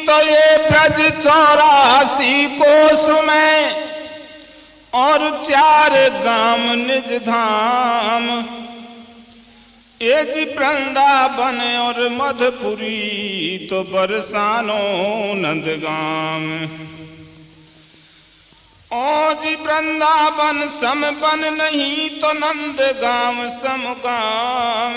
तो ये ब्रज 84 कोस में और 4 गाम निज धाम। ये जी वृंदावन और मधुपुरी तो बरसानो नंदगाम। ओ जी वृंदावन समबन नहीं तो नंदगाम समगाम।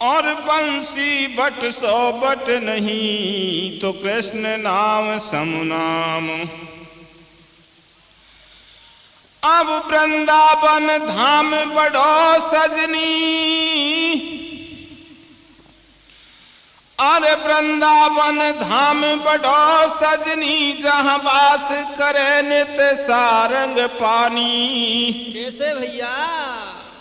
और बंसी बट 100 बट नहीं तो कृष्ण नाम समुनाम। अब वृंदावन धाम बड़ो सजनी, अरे वृंदावन धाम बड़ो सजनी, जहाँ वास करे नित सारंग पानी। कैसे भैया?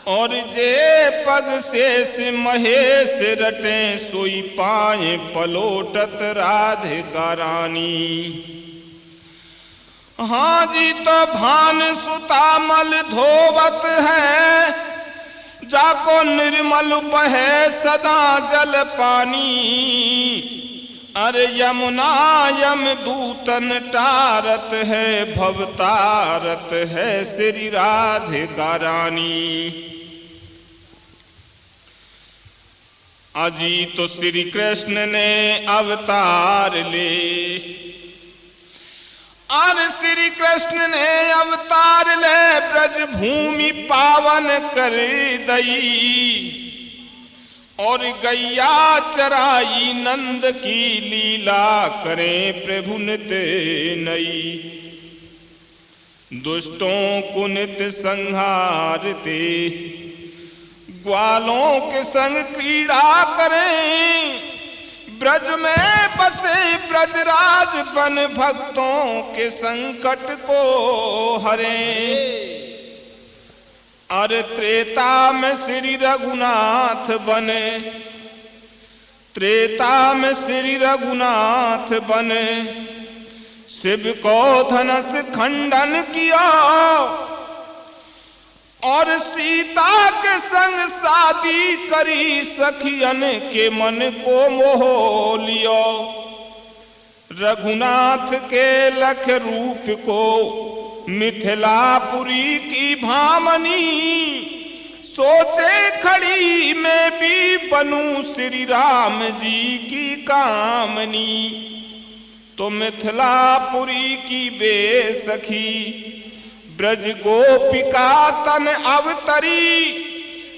और जे पग शेष महेश रटे, सोई पाए पलोटत राधिका रानी। हाँ जी तो भान सुतामल धोवत है, जाको निर्मल बहे सदा जल पानी। अरे यमुना यम दूतन टारत है, भवतारत है श्री राधिका रानी। अजी तो श्री कृष्ण ने अवतार ले, और श्री कृष्ण ने अवतार ले, ब्रज भूमि पावन कर दई। और गैया चराई नंद की लीला, करें प्रभु नित नई। दुष्टों को नित संहारते, ग्वालों के संग क्रीड़ा करें। ब्रज में बसे ब्रजराज बन, भक्तों के संकट को हरे। अरे त्रेता में श्री रघुनाथ बने, त्रेता में श्री रघुनाथ बने। शिव को धनुष खंडन किया, और सीता के संग शादी करी। सखियन के मन को मोह लियो, रघुनाथ के लख रूप को मिथिलापुरी की भामनी। सोचे खड़ी में भी बनूं श्री राम जी की कामनी। तो मिथिलापुरी की बेसखी, ब्रज गोपिका तन अवतरी।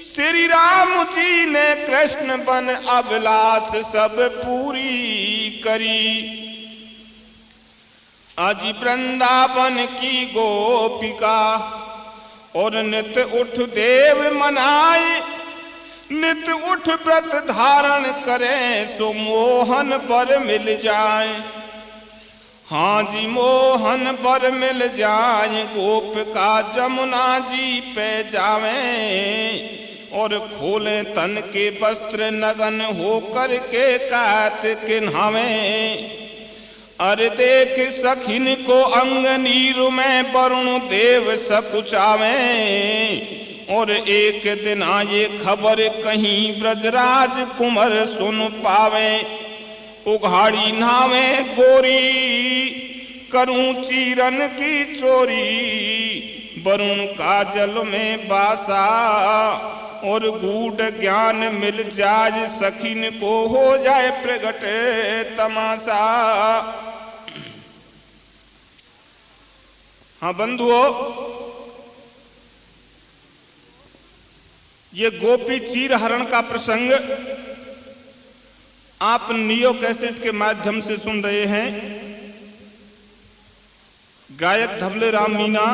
श्री राम जी ने कृष्ण बन अभिलाष सब पूरी करी। आज वृंदावन की गोपिका, और नित उठ देव मनाए। नित उठ व्रत धारण करें, सो मोहन पर मिल जाए। हाँ जी मोहन पर मिल जाए, गोपिका जमुना जी पे जावे। और खोले तन के वस्त्र नगन होकर के कार्तिक नहावे। अरे देख सखिन को अंग नीरु में, वरुण देव सकुचावे। और एक दिन आए खबर कहीं, ब्रजराज कुंवर सुन पावे। उघाड़ी नावे गोरी, करूं चीरन की चोरी। वरुण का जल में बासा, और गूढ़ ज्ञान मिल जाए। सखिन को हो जाए प्रगट तमाशा। हाँ बंधुओं, ये गोपी चीर हरण का प्रसंग आप नियो कैसेट के माध्यम से सुन रहे हैं। गायक धबले राम मीना,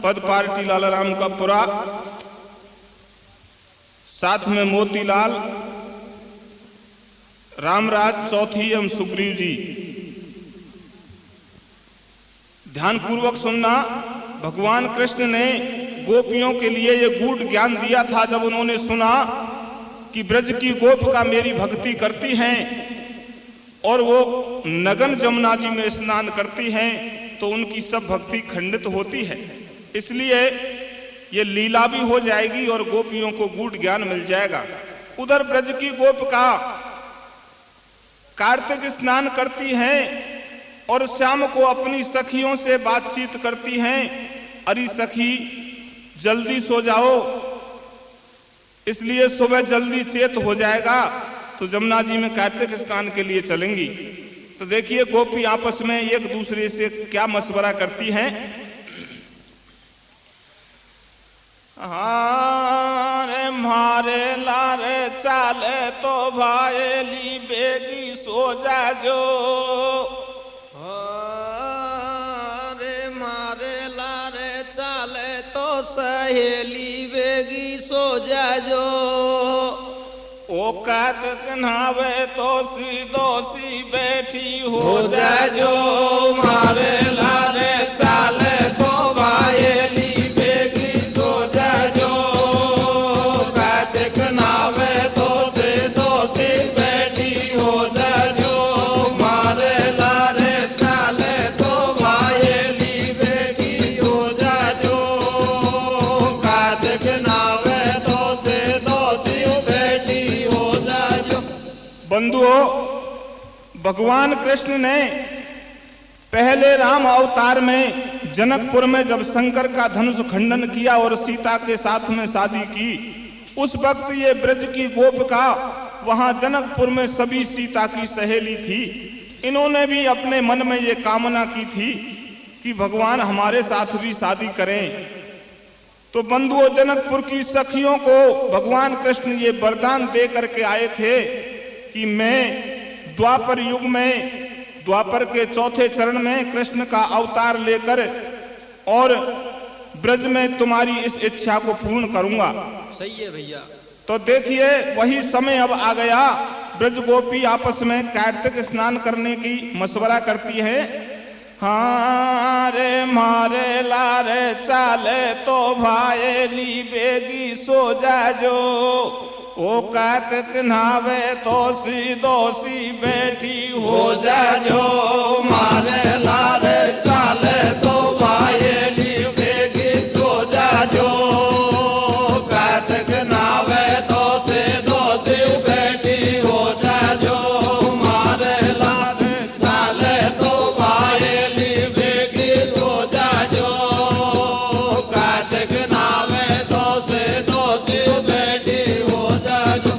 पद पार्टी लाला राम का पुरा, साथ में मोतीलाल, रामराज चौथी एवं सुग्रीव जी। ध्यान पूर्वक सुनना। भगवान कृष्ण ने गोपियों के लिए ये गूढ़ ज्ञान दिया था। जब उन्होंने सुना कि ब्रज की गोपिका मेरी भक्ति करती हैं और वो नगन जमुना जी में स्नान करती हैं, तो उनकी सब भक्ति खंडित होती है। इसलिए ये लीला भी हो जाएगी और गोपियों को गूढ़ ज्ञान मिल जाएगा। उधर ब्रज की गोपिका कार्तिक स्नान करती हैं और शाम को अपनी सखियों से बातचीत करती हैं। अरे सखी जल्दी सो जाओ, इसलिए सुबह जल्दी चेत हो जाएगा तो जमुना जी में कार्तिक स्नान के लिए चलेंगी। तो देखिए गोपी आपस में एक दूसरे से क्या मशवरा करती हैं। रे मारे लारे चाले तो भाईली बेगी सो जाजो। रे मारे लारे चाले तो सहेली बेगी सो जाजो। ओ कार्तिक नहावे तो दोषी बैठी हो जाजो। मारे लारे चाले तो भाईली बेगी सो जाजो। कार्तिक नहावे तो दोषी बैठी हो जाजो। मारे लारे चाले तो भाईली बेगी हो जाजो। कार्तिक नहावे तो दोषी बैठी हो जाजो। बंधुओं, भगवान कृष्ण ने पहले राम अवतार में जनकपुर में जब शंकर का धनुष खंडन किया और सीता के साथ में शादी की, उस वक्त ये ब्रज की गोपिका वहां जनकपुर में सभी सीता की सहेली थी। इन्होंने भी अपने मन में ये कामना की थी कि भगवान हमारे साथ भी शादी करें। तो बंधुओं, जनकपुर की सखियों को भगवान कृष्ण ये वरदान दे करके आए थे कि मैं द्वापर युग में, द्वापर के चौथे चरण में कृष्ण का अवतार लेकर और ब्रज में तुम्हारी इस इच्छा को पूर्ण करूंगा। सही है भैया। तो देखिए वही समय अब आ गया। ब्रज गोपी आपस में कार्तिक स्नान करने की मशवरा करती है। रे मारे लारे चाले तो भाईली बेगी सो जाजो। ओ कार्तिक नहावे तो दोषी बैठी हो जाजो। मारे लारे चाले तो भाईली बेगी सो जाजो। कार्तिक नहावे तो दोषी बैठी हो जाजो। मारे लारे चाले तो भाईली बेगी सो जाजो। कार्तिक नहावे तो दोषी बैठी हो जाजो।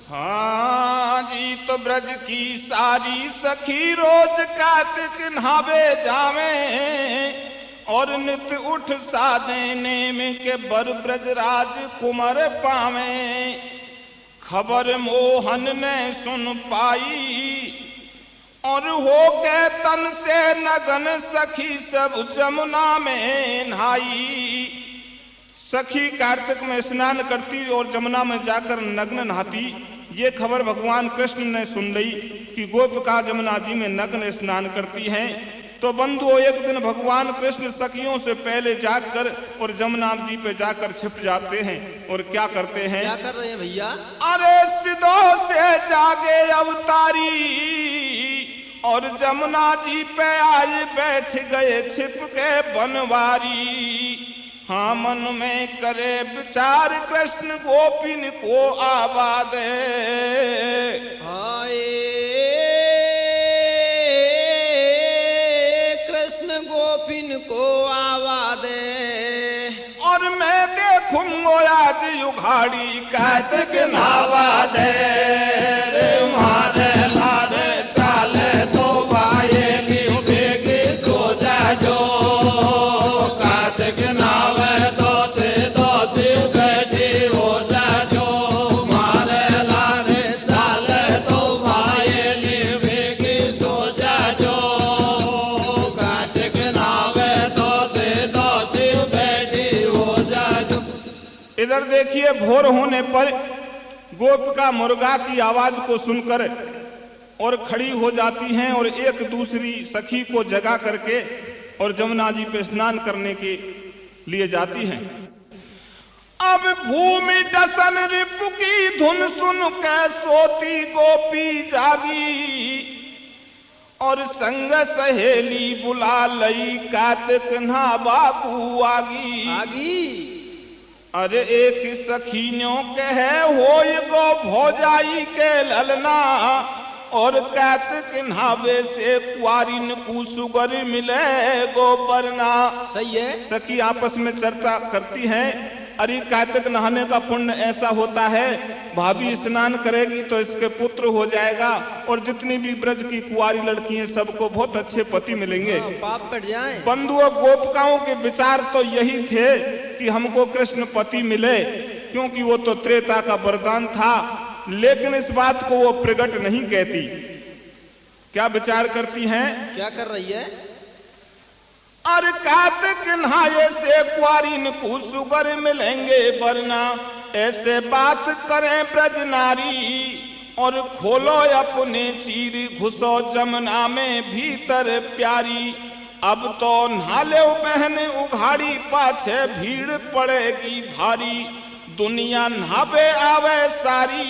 हाँ जी, तो ब्रज की सारी सखी रोज कार्तिक नहावे जावे और नित उठ साधने में के बर ब्रजराज कुमार पावे। खबर मोहन ने सुन पाई और हो के तन से नगन सखी सब जमुना में नहाई। सखी कार्तिक में स्नान करती और जमुना में जाकर नग्न नहाती। ये खबर भगवान कृष्ण ने सुन ली कि गोपिका जमुना जी में नग्न स्नान करती हैं। तो बंधुओं, एक दिन भगवान कृष्ण सखियों से पहले जाकर और जमुना जी पे जाकर छिप जाते हैं। और क्या करते हैं? क्या कर रहे हैं भैया? अरे सिद्धो से जागे अवतारी और जमुना जी पे आए बैठ गए छिप के बनवारी। हाँ, मन में करे विचार कृष्ण गोपिन को आवाज। हाय कृष्ण गोपिन को आवाज। और मैं देखूंगो आज युगाड़ी कार्तिक नहावा दे। मारे लारे चाले तो भाईली बेगी सो जाजो। कार्तिक नहावे तो दोषी बैठी हो जाजो। मारे लारे चाले तो भाईली बेगी सो जाजो। कार्तिक नहावे तो दोषी बैठी हो जाजो। इधर देखिए, भोर होने पर गोपिका मुर्गा की आवाज को सुनकर और खड़ी हो जाती हैं और एक दूसरी सखी को जगा करके और जमुना जी पे स्नान करने के लिए जाती हैं। अब भूमि दसन रिपु की धुन सुन के सोती गोपी जागी और संग सहेली बुला लई कार्तिक नहावा को आगी। अरे एक सखीनों के है होय गो भौजाई के ललना और कहत के नहावे से कुआरिन को सुगर मिले गोबरना। सही है। सखी आपस में चर्चा करती हैं, अरे कार्तिक नहाने का पुण्य ऐसा होता है, भाभी स्नान करेगी तो इसके पुत्र हो जाएगा और जितनी भी ब्रज की कुंवारी लड़की हैं सबको बहुत अच्छे पति मिलेंगे। पाप कट जाए। बंधुओं गोपिकाओं के विचार तो यही थे कि हमको कृष्ण पति मिले, क्योंकि वो तो त्रेता का वरदान था। लेकिन इस बात को वो प्रकट नहीं कहती। क्या विचार करती हैं? क्या कर रही है? और कार्तिक नहाए से कुआरिन को सुगर मिलेंगे वरना, ऐसे बात करें ब्रज नारी और खोलो अपने चीर घुसो जमुना में भीतर प्यारी। अब तो नहाले बहन उघाड़ी पाछे भीड़ पड़ेगी भारी, दुनिया नहावे आवे सारी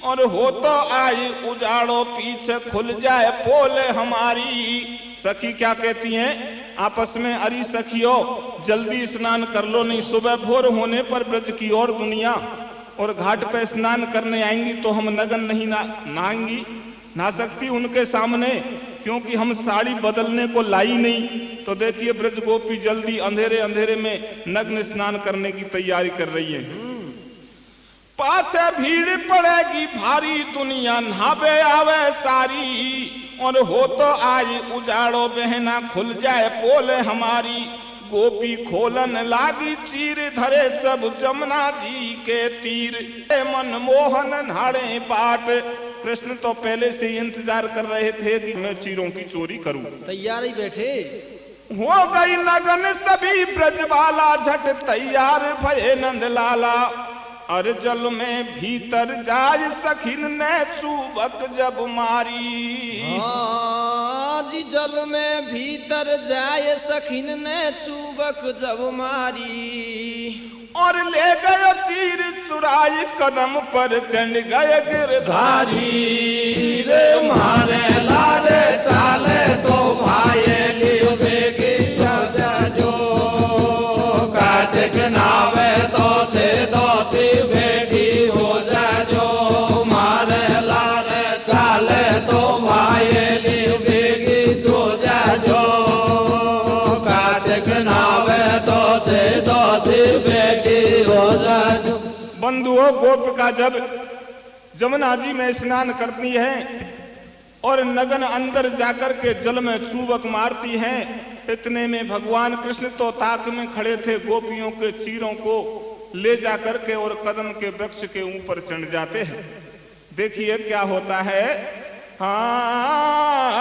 और हो तो आई उजाड़ो पीछे खुल जाए पोल हमारी। सखी क्या कहती हैं आपस में, अरे सखियों जल्दी स्नान कर लो, नहीं सुबह भोर होने पर ब्रज की और दुनिया और घाट पे स्नान करने आएंगी तो हम नगन नहीं नहाएंगी, नहा सकती उनके सामने, क्योंकि हम साड़ी बदलने को लाई नहीं। तो देखिए ब्रज गोपी जल्दी अंधेरे अंधेरे में नग्न स्नान करने की तैयारी कर रही है। पाछे भीड़ पड़ेगी भारी, दुनिया नहावे आवे सारी और हो तो आज उजाड़ो बहना खुल जाए पोल हमारी। गोपी खोलन लागी चीर धरे सब जमुना जी के तीर, मनमोहन नहाड़े बाट। कृष्ण तो पहले से ही इंतजार कर रहे थे कि मैं चीरों की चोरी करूं। तैयार ही बैठे। हो गई नगन सभी ब्रजवाला, झट तैयार भये नंदलाला। और जल में भीतर जाय सखिन ने चूबक जब मारी। हाँ जी, जल में भीतर जाए सखिन ने चूबक जब मारी। और ले गए चीर चुराई कदम पर चढ़ गए गिरधारी। रे मारे लारे चाले तो भाई लियो बेगी जो कार्तिक नावे तो से दोषी बेटी हो जा जो मारे लारे चाले तो भाई लियो बेगी सो जा जो कार्तिक नावे तो से दोषी बेटी हो जा जो। बंधुओं गोपिका जब जमुना जी में स्नान करती है और नगन अंदर जाकर के जल में चूबक मारती हैं, इतने में भगवान कृष्ण तो ताक में खड़े थे, गोपियों के चीरों को ले जाकर के और कदम के वृक्ष के ऊपर चढ़ जाते हैं। देखिए क्या होता है। हाँ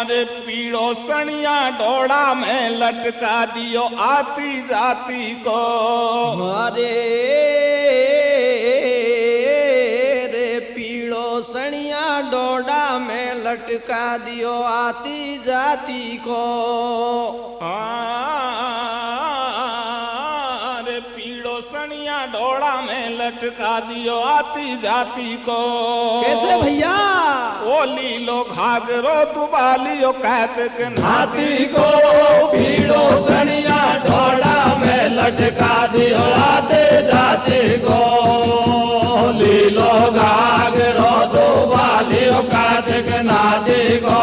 रे पीड़ो सनिया डोड़ा में लटका दियो आती जाती को। हमारे सनिया डोडा में लटका दियो आती जाती को। रे पीड़ो सनिया डोड़ा में लटका दियो आती जाती को। कैसे भैया? ओ लीलो घाघरो दुबालियो कार्तिक नाती को। पीड़ो सनिया डोड़ा में लटका दियो आते जाती को। लीलो घाघरो दुबालियो कार्तिक नाती को।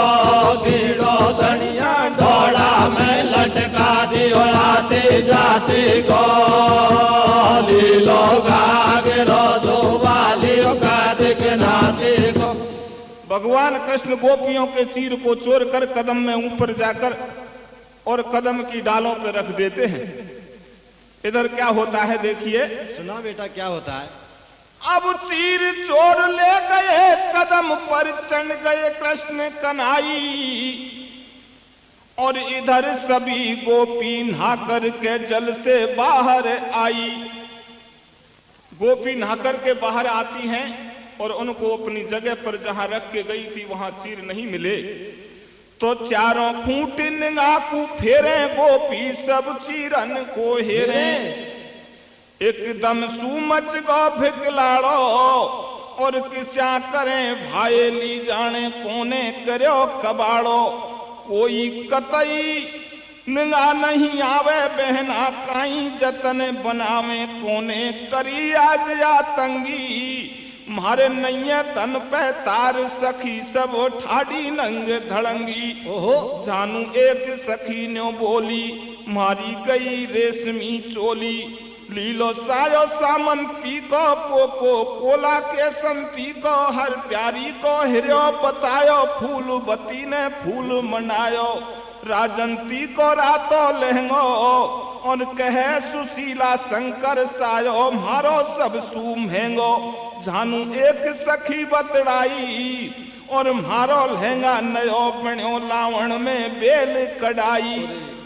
पीड़ो सनिया डोड़ा में लटका दियो आते जाती को। लीलो घाघरो दुबालियो कार्तिक नाती को। भगवान कृष्ण गोपियों के चीर को चोर कर कदम में ऊपर जाकर और कदम की डालों पर रख देते हैं। इधर क्या होता है देखिए। सुना बेटा क्या होता है। अब चीर चोर ले गए कदम पर चढ़ गए कृष्ण कन्हई और इधर सभी गोपी नहा करके जल से बाहर आई। गोपी नहा करके बाहर आती हैं और उनको अपनी जगह पर जहां रख के गई थी वहां चीर नहीं मिले, तो चारों खूंट निगाह फेरे गोपी सब चीरन को हेरे। एकदम सूमच गो भिकलाड़ो और किस्या करें भाई ली जाने कोने करो कबाड़ो। कोई कतई निगाह नहीं आवे बहना काई जतन बनावे कोने करी आज या तंगी। मारे नैया तन पे तार सखी सब ठाडी नंग धड़ंगी। ओहो जानू एक सखी ने बोली मारी गई रेशमी चोली। लीलो सायो सामंती को पोको कोला के संती को हर प्यारी को हिरो बतायो। फूल बती ने फूल मनायो राजंती को रातो लहंगो। और कहे सुशीला शंकर सायो मारो सब सुमहेंगो। जानू एक सखी बतड़ाई और मारो लहंगा नयो बण्यो लावण में बेल कड़ाई।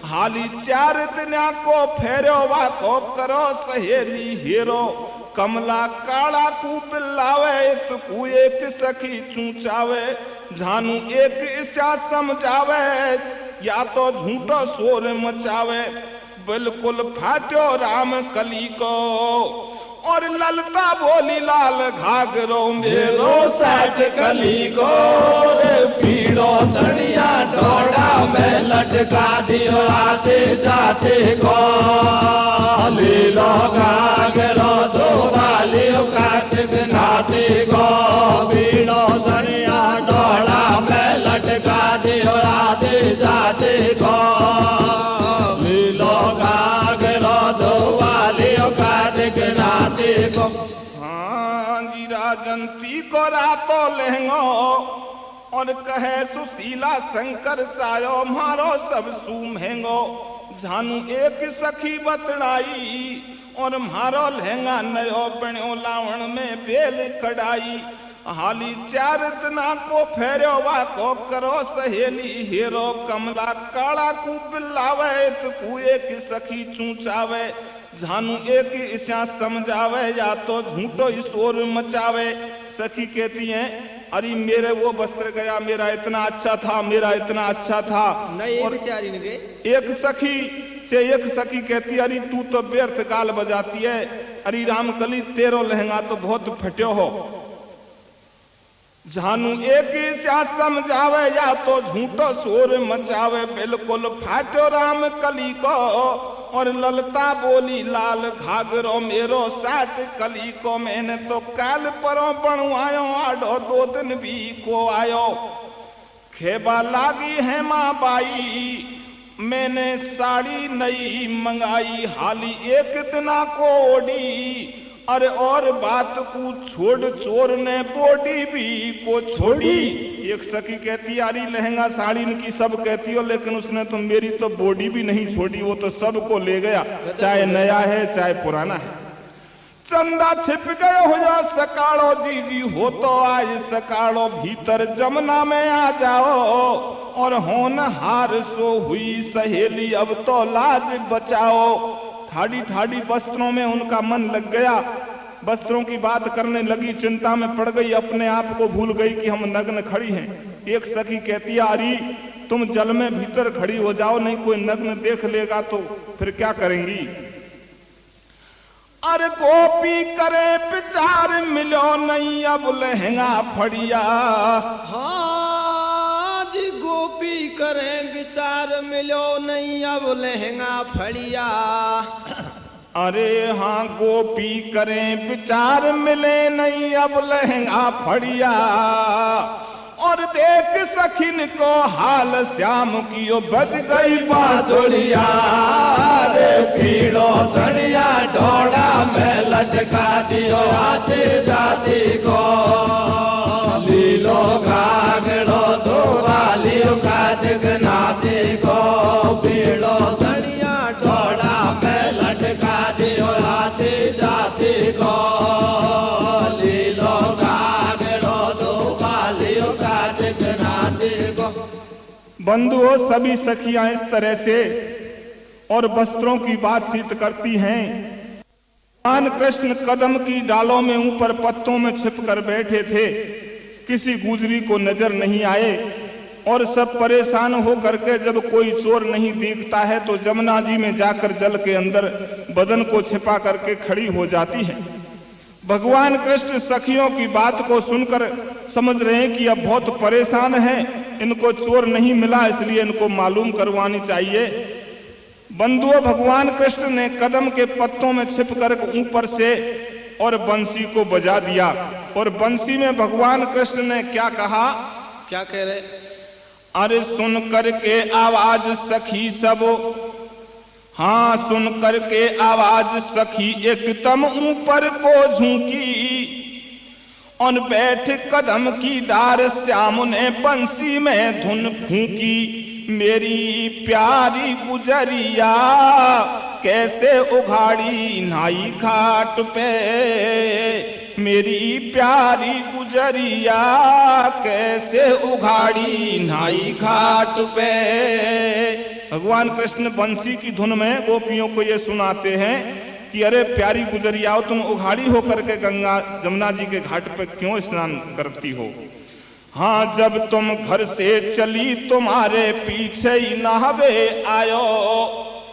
हाली 4 दिना को फेरो वा को करो सहेली हेरो। कमला काला कू बिलावे तू एक सखी चूचावे। जानू एक ईशा समझावे या तो झूठो शोर मचावे। बिल्कुल फाट्यो राम कली को और ललता बोली लाल घाघरो मेरो साठ कली को पीड़ो सड़िया डोड़ा में लटका दियो आते जाते को। लीलो घाघरो दो वालियो कातिक नाती को। पीड़ो सड़िया डोड़ा में लटका दियो आते जाते को। लीलो घाघरो दो वालियो कातिक नाती को। हाँ जी राजंती को रातो लहंगो और कहे सुशीला शंकर सायो मारो सब सुमहेंगो। जानू एक सखी बतड़ाई और मारो लहंगा नयो बण्यो लावण में बेल कड़ाई। हाली 4 दिना को फेरो वा को करो सहेली हेरो। कमला काला कू बिलावे तू एक सखी चूचावे। जानू एक ईशा समझावे या तो झूठो ईश्वर मचावे। सखी कहती है अरे मेरे वो वस्त्र गया मेरा इतना अच्छा था मेरा इतना अच्छा था। नहीं और बेचारी ने एक सखी से एक सखी कहती अरे तू तो व्यर्थ काल बजाती है। अरे रामकली तेरो लहंगा तो बहुत फट्यो हो। जानू एक ईशा समझावे या तो झूठो शोर मचावे। बिल्कुल फाट्यो राम कली को और ललता बोली लाल घाघरो मेरो 60 कली को। मैंने तो काल परो बनवायो आडो 2 दिन भी को आयो। खेबा लागी है माँ बाई मैंने साड़ी नई मंगाई। हाली 1 दिना को ओडी अरे और बात को छोड़ चोर ने बॉडी भी को छोड़ी। एक सखी कहती यारी लहंगा साड़ी इनकी सब कहती हो लेकिन उसने तो मेरी तो बॉडी भी नहीं छोड़ी। वो तो सबको ले गया चाहे नया है चाहे पुराना है। चंदा छिप गए हो जा सकालो जी हो तो आज सकालो भीतर जमुना में आ जाओ। और होनहार सो हुई सहेली अब तो लाज बचाओ। ठाडी ठाडी वस्त्रों में उनका मन लग गया। वस्त्रों की बात करने लगी चिंता में पड़ गई। अपने आप को भूल गई कि हम नग्न खड़ी हैं। एक सखी कहती आरी तुम जल में भीतर खड़ी हो जाओ नहीं कोई नग्न देख लेगा तो फिर क्या करेंगी। अरे गोपी करे विचार मिलो नहीं अब लहंगा फड़िया। हाँ जी गोपी करें विचार मिलो नहीं अब लहंगा फड़िया। अरे हाँ गोपी करें विचार मिले नहीं अब लहंगा फड़िया। और देख सखिन को हाल श्याम की बज गई बांसुरिया। रे पीड़ो सड़िया डोड़ा में लटका दियो आते जाती को। लीलो घाघरो दो वालियो कातिक नाती को। पीड़ो सड़िया डोड़ा में लटका दियो आते जाती को। लीलो घाघरो दो वालियो कातिक नाती को। बंधुओं सभी सखियां इस तरह से और वस्त्रों की बातचीत करती हैं। भगवान कृष्ण कदम की डालों में ऊपर पत्तों में छिपकर बैठे थे। किसी गुजरी को नजर नहीं आए और सब परेशान हो करके जब कोई चोर नहीं दिखता है तो जमुना जी में जाकर जल के अंदर बदन को छिपा करके खड़ी हो जाती है। भगवान कृष्ण सखियों की बात को सुनकर समझ रहे हैं कि अब बहुत परेशान है। इनको चोर नहीं मिला इसलिए इनको मालूम करवानी चाहिए। बंधुओं भगवान कृष्ण ने कदम के पत्तों में छिप कर ऊपर से और बंसी को बजा दिया। और बंसी में भगवान कृष्ण ने क्या कहा? क्या कह रहे? अरे सुन करके आवाज सखी सब, हाँ सुन करके आवाज सखी एकदम ऊपर को झुकी, और बैठ कदम की डार श्याम ने बंसी में धुन फूंकी। मेरी प्यारी गुजरिया कैसे उघाड़ी नाई घाट पे, मेरी प्यारी गुजरिया कैसे उघाड़ी नाई घाट पे। भगवान कृष्ण बंसी की धुन में गोपियों को ये सुनाते हैं कि अरे प्यारी गुजरियाओ, तुम उघाड़ी होकर के गंगा जमुना जी के घाट पे क्यों स्नान करती हो? हाँ जब तुम घर से चली तुम्हारे पीछे ही नहावे आयो।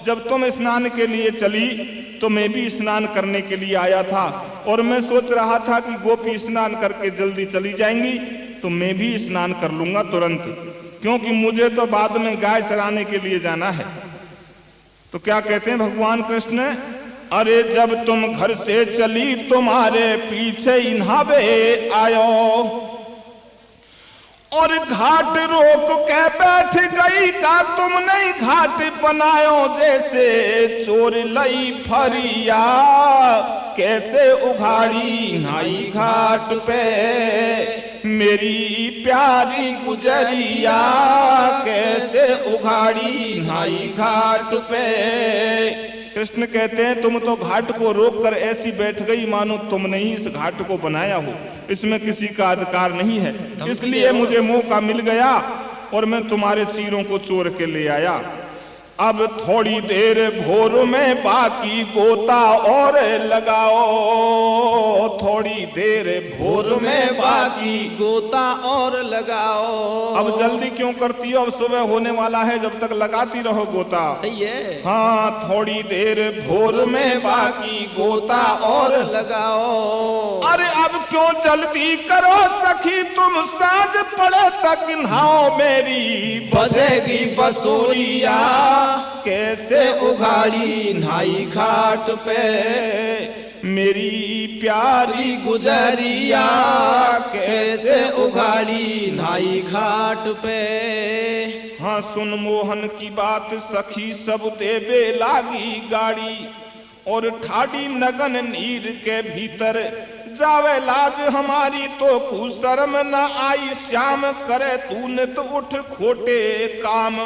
जब तुम स्नान के लिए चली तो मैं भी स्नान करने के लिए आया था, और मैं सोच रहा था कि गोपी स्नान करके जल्दी चली जाएंगी तो मैं भी स्नान कर लूंगा तुरंत, क्योंकि मुझे तो बाद में गाय चराने के लिए जाना है। तो क्या कहते हैं भगवान कृष्ण? अरे जब तुम घर से चली तुम्हारे पीछे ही नहावे आयो, और घाट रोक के बैठ गई का तुम नहीं घाट बनायो, जैसे चोर लई फरिया कैसे उघाड़ी नाई घाट पे। मेरी प्यारी गुजरिया कैसे उघाड़ी नाई घाट पे। कृष्ण कहते हैं तुम तो घाट को रोककर ऐसी बैठ गई मानो तुमने ही इस घाट को बनाया हो, इसमें किसी का अधिकार नहीं है, इसलिए मुझे मौका मिल गया और मैं तुम्हारे चीरों को चोर के ले आया। अब थोड़ी देर भोर में बाकी गोता और लगाओ, थोड़ी देर भोर में बाकी गोता और लगाओ। अब जल्दी क्यों करती हो? अब सुबह होने वाला है, जब तक लगाती रहो गोता। सही है। हाँ थोड़ी देर भोर में बाकी गोता और लगाओ। अरे अब क्यों जल्दी करो सखी तुम, साँझ पड़े तक नहाओ मेरी बजेगी बसुरिया कैसे उघाड़ी नाई घाट पे। मेरी प्यारी गुजरिया कैसे उघाड़ी नाई घाट पे। हाँ सुन मोहन की बात सखी सब देवे लागी गाड़ी, और ठाडी नगन नीर के भीतर जावे लाज हमारी तो कुशर्म न आई। श्याम करे तूने तो उठ खोटे काम,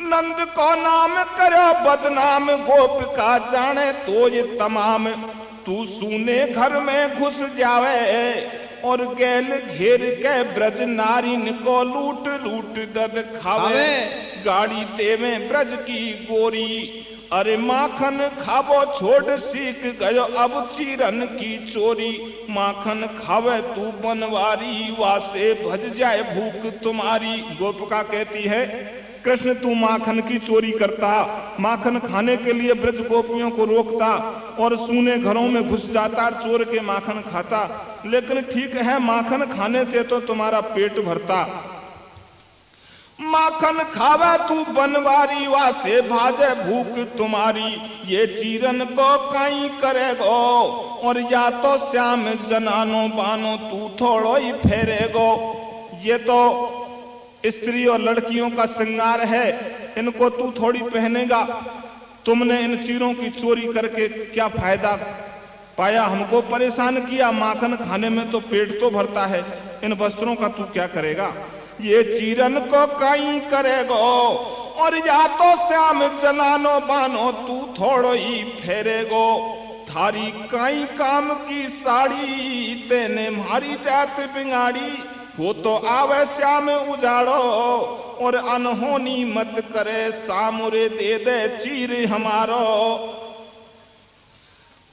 नंद को नाम करो बदनाम, गोप का जाने तो ये तमाम। तू सूने घर में घुस जावे और गैल घेर के ब्रज नारिन को लूट लूट दद खावे। गाड़ी देवे ब्रज की गोरी, अरे माखन खाबो छोड़ सीख गयो अब चीरन की चोरी। माखन खावे तू बनवारी, वासे भज जाए भूख तुम्हारी। गोपिका कहती है कृष्ण तू माखन की चोरी करता, माखन खाने के लिए ब्रज गोपियों को रोकता और सूने घरों में घुस जाता, चोर के माखन खाता। लेकिन ठीक है माखन खाने से तो तुम्हारा पेट भरता। माखन खावे तू बनवारी, वासे भाजे भूख तुम्हारी। ये चीरन को कहीं करेगो और या तो श्याम जनानो बानो तू थोड़ो ही फेरेगो। ये तो स्त्री और लड़कियों का श्रृंगार है, इनको तू थोड़ी पहनेगा। तुमने इन चीरों की चोरी करके क्या फायदा पाया, हमको परेशान किया। माखन खाने में तो पेट तो भरता है, इन वस्त्रों का तू क्या करेगा। ये चीरन को कहीं करेगो और या तो श्याम जनानो बानो तू थोड़ो ही फेरेगो। थारी कहीं काम की साड़ी तेने मारी जात बिगाड़ी। वो तो आवे श्याम उजाड़ो और अनहोनी मत करे, सामुरे दे दे चीर हमारो।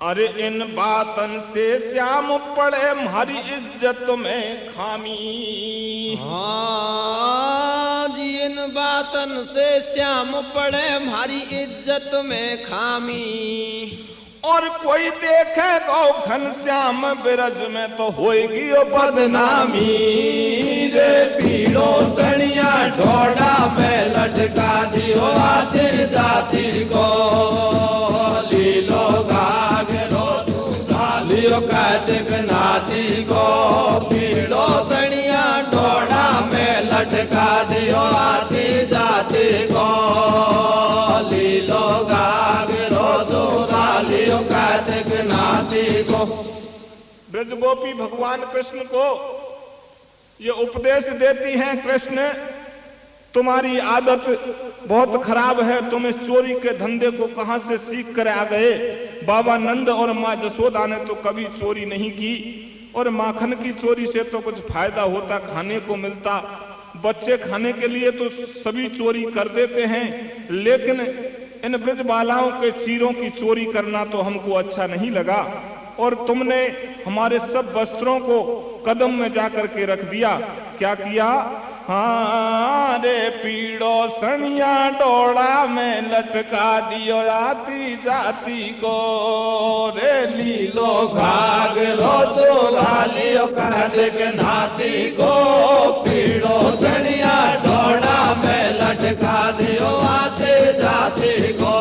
अरे इन बातन से श्याम पड़े हमारी इज्जत में खामी। हाँ जी इन बातन से श्याम पड़े हमारी इज्जत में खामी। और कोई देखे गो घनश्याम बिरज में तो होएगी ओ बदनामी। रे पीड़ो सनिया ढोड़ा पे लटका दियो आतिर जातिर को। लीलो घाघरो तू लियो कार्तिक नाती को पीड़ो सनिया डोड़ा में लटका दियो आती जाती को लीलो गागरो चोरा लियो कार्तिक नाती को। ब्रज गोपी भगवान कृष्ण को ये उपदेश देती हैं, कृष्ण तुम्हारी आदत बहुत खराब है, तुम इस चोरी के धंधे को कहां से सीख कर आ गए। बाबा नंद और माँ जसोदा ने तो कभी चोरी नहीं की, और माखन की चोरी से तो कुछ फायदा होता, खाने को मिलता, बच्चे खाने के लिए तो सभी चोरी कर देते हैं, लेकिन इन ब्रज बालाओं के चीरों की चोरी करना तो हमको अच्छा नहीं लगा, और तुमने हमारे सब वस्त्रों को कदम में जाकर के रख दिया। क्या किया? हाँ रे पीड़ो सनिया डोड़ा में लटका दियो आती जाती को रे लीलो घाघरो चोरा लियो कार्तिक नाती को पीड़ो सनिया डोड़ा में लटका दियो आते जाती को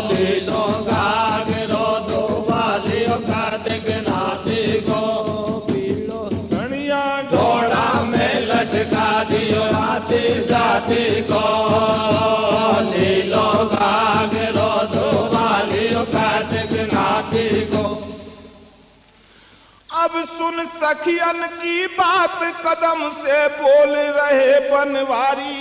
लीलो घाघरो चोरा लियो कार्तिक नाती को पीड़ो सनिया डोड़ा में लटका दियो आते जाती को लीलो घाघरो चोरा लियो कार्तिक नाती को। अब सुन सखियन की बात कदम से बोल रहे बनवारी,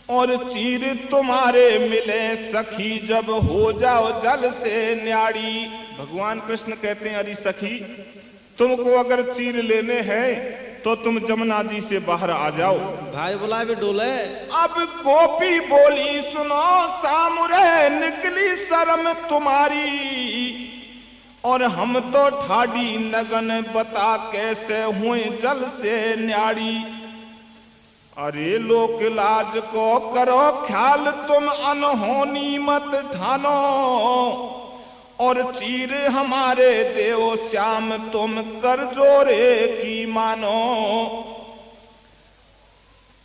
और चीर तुम्हारे मिले सखी जब हो जाओ जल से न्याड़ी। भगवान कृष्ण कहते हैं, अरे सखी तुमको अगर चीर लेने हैं तो तुम जमुना जी से बाहर आ जाओ। भाई बुलाए भी डोले। अब गोपी बोली सुनो सामुरे निकली शर्म तुम्हारी, और हम तो ठाडी नगन बता कैसे हुए जल से न्याड़ी। अरे लोक लाज को करो ख्याल तुम अनहोनी मत ठानो, और चीर हमारे देव श्याम तुम कर जोरे की मानो।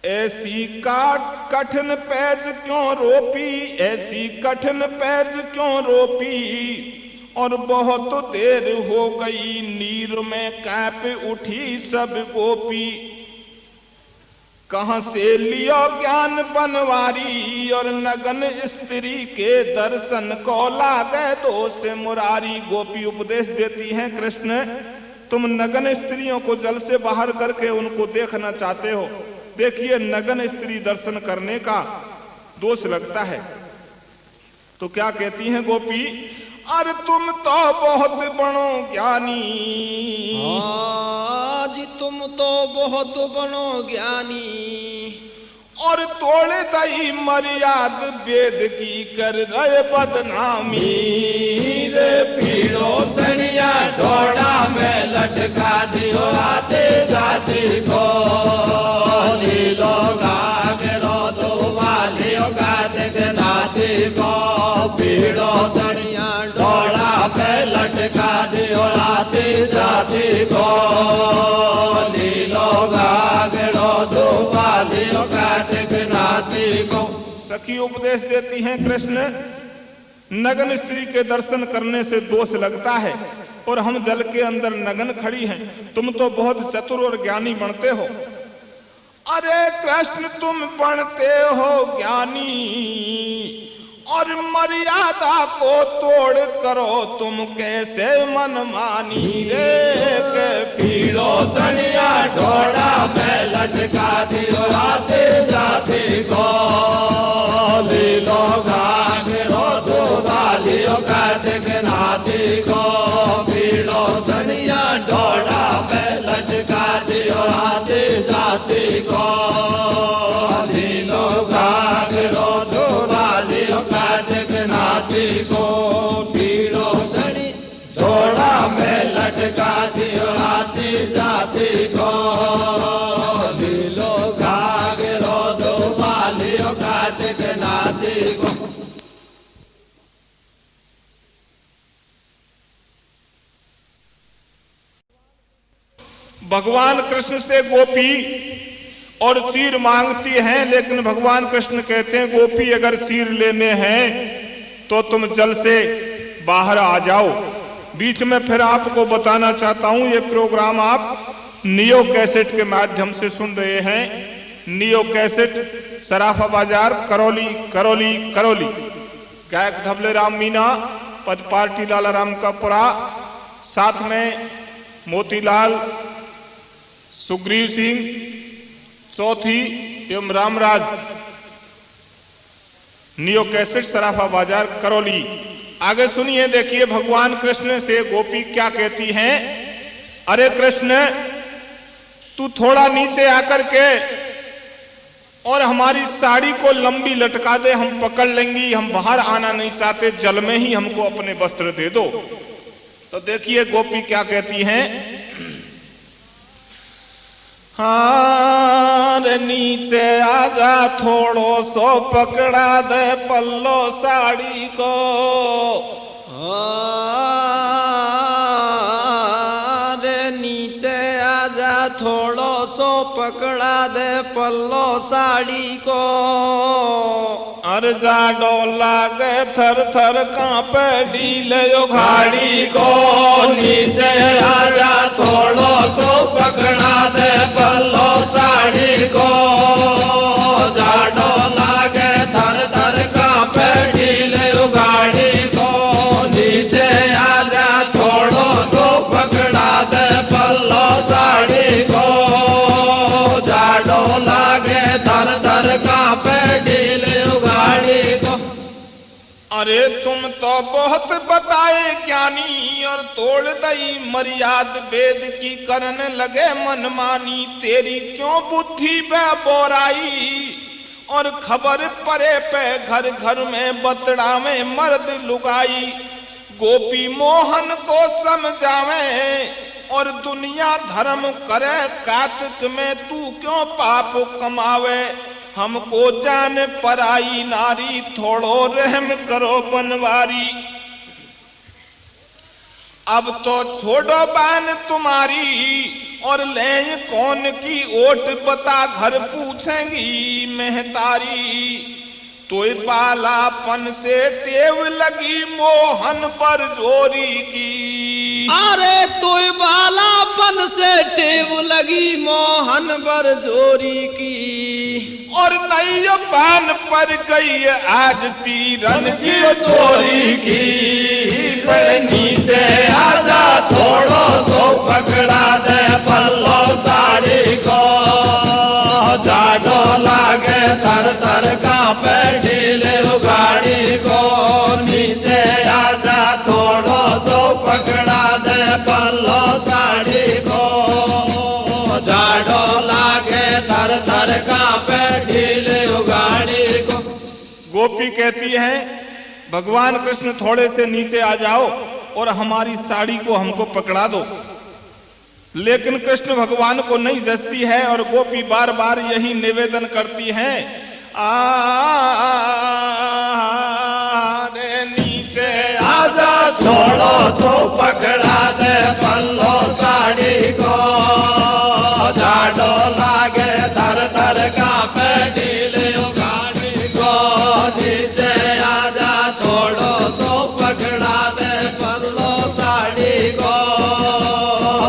ऐसी कठिन पैज क्यों रोपी, ऐसी कठिन पैज क्यों रोपी, और बहुत देर हो गई नीर में कांप उठी सब गोपी। कहां से लियो ज्ञान बनवारी, और नगन स्त्री के दर्शन को लागे दोष मुरारी। गोपी उपदेश देती हैं, कृष्ण तुम नगन स्त्रियों को जल से बाहर करके उनको देखना चाहते हो। देखिए नगन स्त्री दर्शन करने का दोष लगता है। तो क्या कहती हैं गोपी? अरे तुम तो बहुत बड़ो ज्ञानी, जी तुम तो बहुत बनो ज्ञानी, और तोड़े दई मर्याद वेद की कर रहे बदनामी। रे पीड़ो सनिया डोड़ा में लटका दियो आते जाती को लीलो घाघरो चोरा लियो कार्तिक नाती को पीड़ो सनिया डोड़ा में लटका दियो आते जाती को लीलो घाघरो चोरा लियो कार्तिक नाती को। सखी उपदेश देती हैं, कृष्ण नगन स्त्री के दर्शन करने से दोष लगता है, और हम जल के अंदर नगन खड़ी हैं, तुम तो बहुत चतुर और ज्ञानी बनते हो। अरे कृष्ण तुम बनते हो ज्ञानी, और मर्यादा को तोड़ करो तुम कैसे मनमानी। रे के पीड़ो सनिया डोड़ा में लटका दियो आते जाते को लीलो घाघरो चोरा लियो कार्तिक नाती को पीड़ो सनिया डोड़ा में लटका दियो आते जाते को लीलो घाघरो चोरा लियो कार्तिक नाती को पीड़ो सनी डोड़ा में लटका दियो आते जाते को लीलो घाघरो चोरा लियो कार्तिक नाती को। भगवान कृष्ण से गोपी और चीर मांगती हैं, लेकिन भगवान कृष्ण कहते हैं गोपी अगर चीर लेने हैं तो तुम जल से बाहर आ जाओ। बीच में फिर आपको बताना चाहता हूं, ये प्रोग्राम आप नियो कैसेट के माध्यम से सुन रहे हैं। नियो कैसेट, सराफा बाजार, करौली करौली करौली। गायक धबले राम मीना, पद पार्टी लाला राम का पुरा, साथ में मोतीलाल, सुग्रीव सिंह, चौथी एवं रामराज। नियो कैसेट, सराफा बाजार, करौली। आगे सुनिए, देखिए भगवान कृष्ण से गोपी क्या कहती हैं। अरे कृष्ण, तू थोड़ा नीचे आकर के और हमारी साड़ी को लंबी लटका दे, हम पकड़ लेंगी। हम बाहर आना नहीं चाहते, जल में ही हमको अपने वस्त्र दे दो। तो देखिए गोपी क्या कहती हैं। हाँ रे नीचे आजा, थोड़ो सो पकड़ा दे पल्लो साड़ी को। रे नीचे आजा, थोड़ो सो पकड़ा दे पल्लो साड़ी को। अरे जाडो लागे थर थर कांपे ढीले घाड़ी को। नीचे आजा, थोड़ो सो पकड़ा दे पल्लो साड़ी को। जाडो लागे थर थर कांपे ढीले गाड़ी को। नीचे आजा, थोड़ो सो पकड़ा दे पल्लो साड़ी को। जाडो लागे थर थर कांपे ढीले गाड़ी को। अरे तुम तो बहुत बताए ज्ञानी, और तोड़ दई मर्याद वेद की, करने लगे मनमानी। तेरी क्यों बुद्धि में बोराई, और खबर परे पे घर घर में बतड़ा में मर्द लुगाई। गोपी मोहन को समझावे, और दुनिया धर्म करे। कार्तिक में तू क्यों पाप कमावे, हमको जान पराई नारी। थोड़ो रहम करो बनवारी। अब तो छोड़ो बान तुम्हारी, और ले कौन की ओट बता, घर पूछेंगी महतारी। तोय बालापन से टेव लगी मोहन पर जोरी की। अरे तोय बालापन से टेव लगी मोहन पर जोरी की। और नई बान पर गई आज तीरन की चोरी की। नीचे आजा, थोड़ो सो पकड़ा दे पल्लो साड़ी को। जाडो लागे थर थर कांपे ढीले गाड़ी को। नीचे आजा, थोड़ो सो पकड़ा दे पल्लो साड़ी को। जाडो लागे थर थर कांपे ढीले गाड़ी को। गोपी कहती है, भगवान कृष्ण थोड़े से नीचे आ जाओ और हमारी साड़ी को हमको पकड़ा दो। लेकिन कृष्ण भगवान को नहीं जचती है, और गोपी बार बार यही निवेदन करती है। रे नीचे आजा, छोड़ो तो पकड़ा दे पल्लो साड़ी को। जाडो लागे थर थर कांपे ढीले गाड़ी को। नीचे आजा, छोड़ो तो पकड़ा दे पल्लो साड़ी को।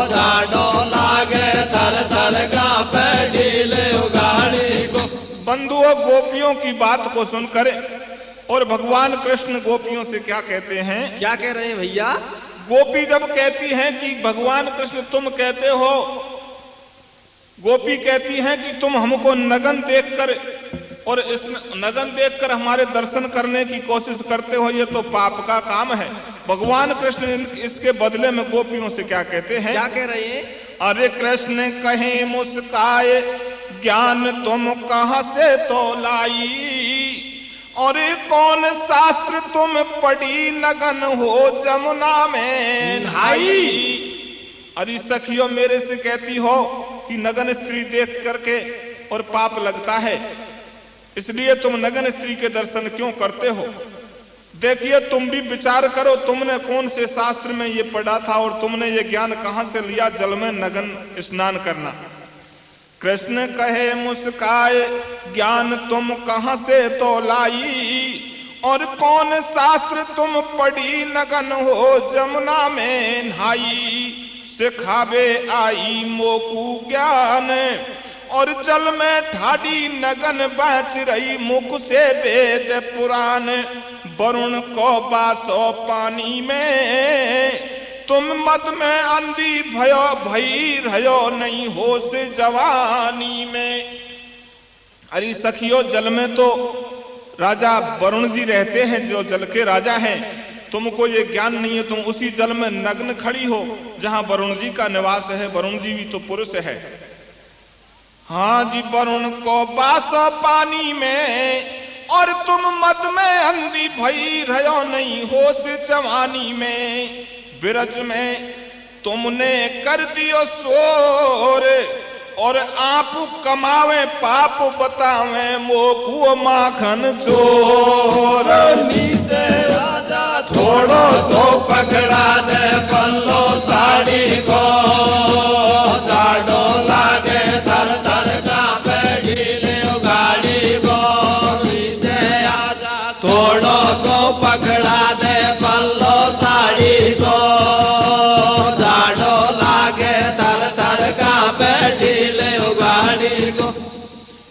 जाडो लागे थर थर कांपे ढीले गाड़ी को। बंधुओं, गोपियों की बात को सुनकर और भगवान कृष्ण गोपियों से क्या कहते हैं। क्या कह रहे हैं भैया। गोपी जब कहती हैं कि भगवान कृष्ण तुम कहते हो, गोपी कहती हैं कि तुम हमको नगन देखकर और इस नगन देखकर हमारे दर्शन करने की कोशिश करते हो, ये तो पाप का काम है। भगवान कृष्ण इसके बदले में गोपियों से क्या कहते हैं। क्या कह रहे हैं। अरे कृष्ण कहे मुस्काए, ज्ञान तुम कहां से तो लाई। और कौन शास्त्र तुम पढ़ी, नगन हो जमुना में नहाई। अरे सखियों, मेरे से कहती हो कि नगन स्त्री देख करके और पाप लगता है, इसलिए तुम नगन स्त्री के दर्शन क्यों करते हो। देखिए, तुम भी विचार करो, तुमने कौन से शास्त्र में ये पढ़ा था और तुमने ये ज्ञान कहां से लिया, जल में नगन स्नान करना। कृष्ण कहे मुस्काए, ज्ञान तुम कहां से तो लाई। और कौन शास्त्र तुम पढ़ी नगन हो जमुना में नहाई, सिखावे आई मोकू ज्ञान और जल में ठाडी नगन बच रही मुख से वेद पुराण। वरुण को बासो पानी में तुम मद में अंधी भयो भई रहो नहीं होश जवानी में। अरे सखियो जल में तो राजा वरुण जी रहते हैं जो जल के राजा हैं, तुमको ये ज्ञान नहीं है, तुम उसी जल में नग्न खड़ी हो जहां वरुण जी का निवास है। वरुण जी भी तो पुरुष है। हाँ जी वरुण को बास पानी में और तुम मद में अंधी भई रहो नहीं होश जवानी में। बिरज में तुमने कर दियो शोर और आप कमावे पाप बतावे मोकू माखन चोर। नीचे राजा थोड़ो सो पकड़ा दे पल्लो साड़ी को, जाडो लागे थर थर कांपे ढीले गाड़ी को। नीचे आजा थोड़ो सो पकड़ा दे पल्लो साड़ी को, जाडो लागे थर थर कांपे ढीले गाड़ी को।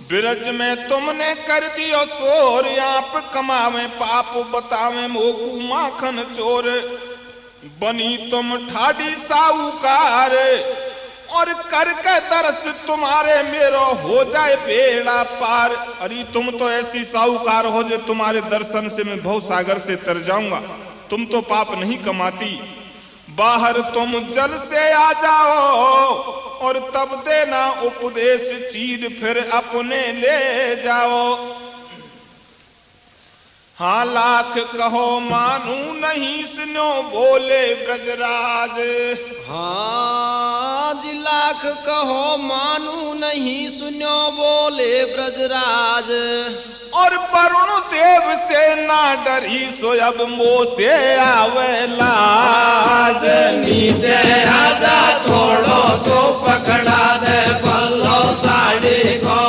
बिरज में तुमने कर दियो शोर आप कमावे पाप बतावे मोकू माखन चोर। बनी तुम ठाडी साहूकार और करके दरस तुम्हारे मेरो हो जाए बेड़ा पार। अरे तुम तो ऐसी साहूकार हो जो तुम्हारे दर्शन से मैं भव सागर से तर जाऊंगा। तुम तो पाप नहीं कमाती। बाहर तुम जल से आ जाओ और तब देना उपदेश चीर फिर अपने ले जाओ। हाँ लाख कहो मानू नहीं सुनो बोले ब्रजराज। हाँ जी लाख कहो मानू नहीं सुनो बोले ब्रजराज। और वरुण देव से ना डरी सो अब मोह से आवे लाज। नीचे आजा थोड़ो सो पकड़ा दे पल्लो साड़ी को,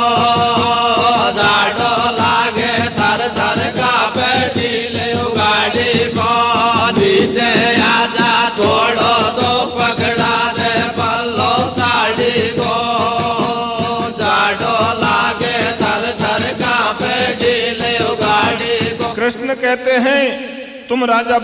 जाडो लागे थर थर कांपे ढीले गाड़ी को। नीचे आजा थोड़ो सो पकड़ा दे पल्लो साड़ी को, जाडो लागे थर थर कांपे ढीले गाड़ी को। कृष्ण कहते हैं तुम राजा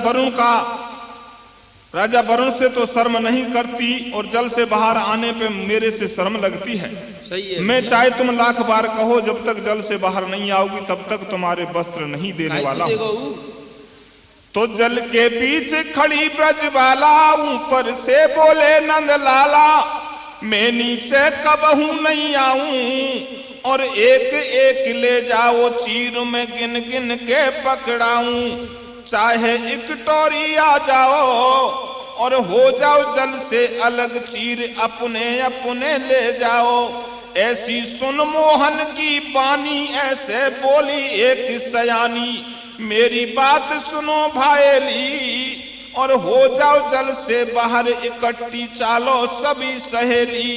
वरुण से तो शर्म नहीं करती और जल से बाहर आने पे मेरे से शर्म लगती है। सही है। मैं चाहे तुम लाख बार कहो जब तक जल से बाहर नहीं आओगी तब तक तुम्हारे वस्त्र नहीं देने वाला हूं। तो जल के बीच खड़ी ब्रजबाला ऊपर से बोले नंद लाला, मैं नीचे कबहू नहीं आऊं और एक एक ले जाओ चीर में गिन गिन के पकड़ाऊं। चाहे एक टोरी आ जाओ और हो जाओ जल से अलग चीर अपने अपने ले जाओ। ऐसी सुन मोहन की बानी ऐसे बोली एक सयानी, मेरी बात सुनो भाईली और हो जाओ जल से बाहर इकट्ठी चालो सभी सहेली।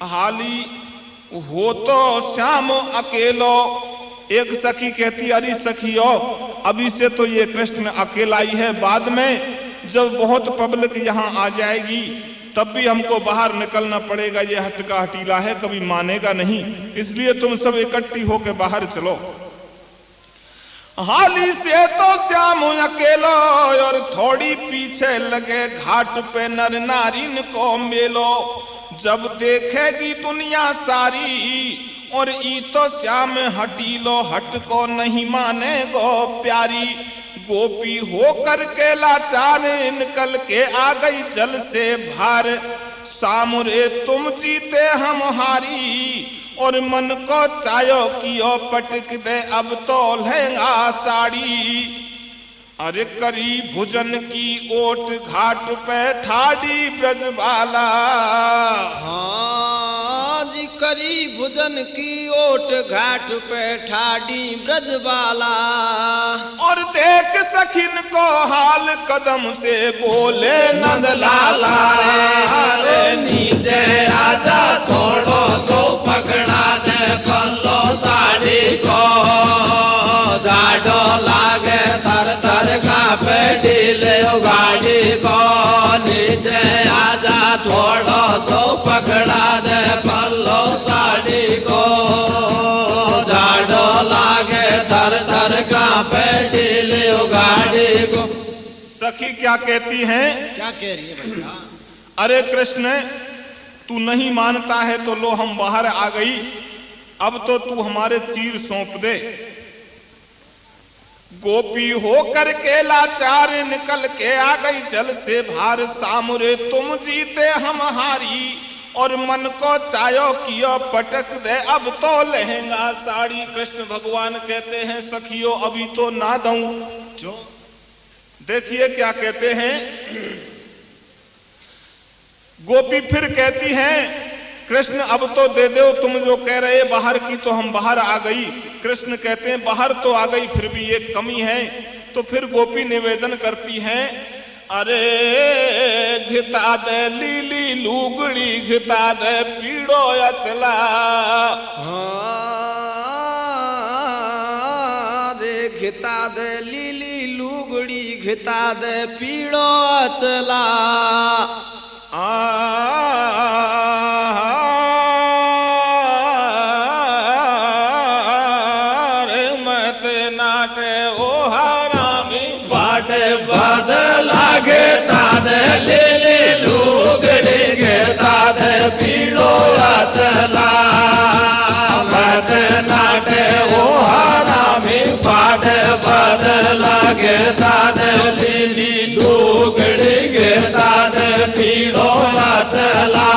हाली हो तो श्याम अकेलो। एक सखी कहती अरे सखियो अभी से तो ये कृष्ण अकेला ही है, बाद में जब बहुत पब्लिक यहाँ आ जाएगी तब भी हमको बाहर निकलना पड़ेगा। ये हटका हटीला है कभी मानेगा नहीं, इसलिए तुम सब इकट्ठी होकर बाहर चलो। हाली से तो श्याम अकेलो और थोड़ी पीछे लगे घाट पे नर नारिन को मेलो। जब देखेगी दुनिया सारी और ई तो श्याम हटीलो हट को नहीं माने गो प्यारी। गोपी हो कर के लाचार निकल के आ गई जल से भार। सामुरे तुम जीते हम हारी और मन को चायो कियो पटक दे अब तो लहंगा साड़ी। अरे करी भुजन की ओट घाट पे ठाडी ब्रजबाला। हाँ जी करी भुजन की ओट घाट पे ठाडी ब्रजबाला। और देख सखिन को हाल कदम से बोले नंद लाला। अरे नीचे आजा थोड़ो सो पकड़ा दे पल्लो साड़ी को, जाडो लागे पीछे आजा थोड़ो सो पकड़ा दे पल्लो साड़ी को जाड़ो लागे थर थर कांपे ढीली गाड़ी को। सखी क्या कहती हैं? क्या कह रही है भैया? अरे कृष्ण, तू नहीं मानता है तो लो हम बाहर आ गई, अब तो तू हमारे चीर सौंप दे। गोपी होकर के लाचार निकल के आ गई जल से भार सामुरे, तुम जीते हम हारी और मन को चायो कियो पटक दे, अब तो लहंगा साड़ी। कृष्ण भगवान कहते हैं सखियों अभी तो ना दूं। जो देखिए क्या कहते हैं। गोपी फिर कहती हैं कृष्ण अब तो दे दो, तुम जो कह रहे बाहर की तो हम बाहर आ गई। कृष्ण कहते हैं बाहर तो आ गई फिर भी एक कमी है। तो फिर गोपी निवेदन करती हैं अरे घिता दे लीली लुगड़ी घिता दे पीड़ो अचला। रे घिता दे लीली लुगड़ी घिता दे पीड़ो अचला। लागे तादे लीली लुगड़ी गे तादे पीड़ो अचला। मत नाटे ओ हरामी पाटे बद लागे तादे लीली लुगड़ी गे तादे पीड़ो अचला।